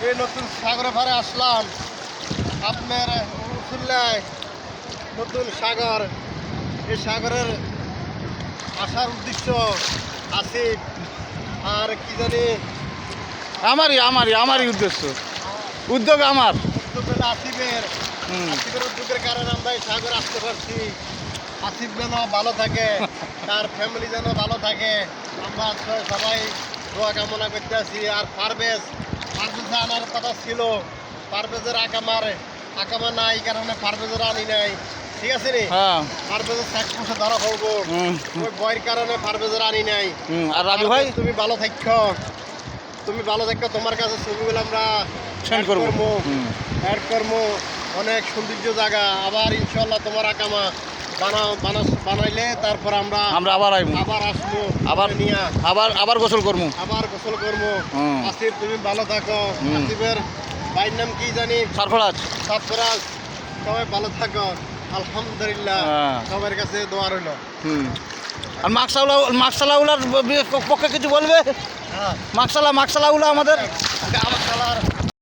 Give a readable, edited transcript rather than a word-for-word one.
এই নতুন সাগরে ভারে আসলাম আপনার উসুল্লায় নতুন সাগর। এই সাগরের আসার উদ্দেশ্য আসিফ আর কি জানি আমারই উদ্দেশ্য, উদ্যোগ আমার। উদ্যোগ হলো আসিফের উদ্যোগের কারণে আমরা এই সাগরে আসতে পারছি। আসিফ যেন ভালো থাকে, তার ফ্যামিলি যেন ভালো থাকে, আমরা সবাই দোয়া কামনা করতে আছি। আর পারভেজ আনার কথা ছিল, পারভেজের আকামা নাই কারণে পারভেজের আনি নাই, ঠিক আছে নি? পারভেজের চাকরি ধরা পড়বো, ওই বয়ের কারণে পারভেজের আনি নাই। আর রাজু ভাই তুমি ভালো থাকো, তোমার কাছে ছবিগুলো আমরা সেন্ড করবো, অ্যাড করবো। অনেক সৌন্দর্য জায়গা, আবার ইনশাল্লাহ তোমার আকামা বানাইলে তারপর আমরা আবার আসবো, আবার গোসল করবো। আসিফ তুমি ভালো থাকো। আসিফের ভাইয়ের নাম কি জানি? সরফরাজ। সবাই ভালো থাকো, আলহামদুলিল্লাহ। সবার কাছে দোয়া রইল। আর মাকসালাউলার পক্ষে কিছু বলবে? মাকসালাউলা আমাদের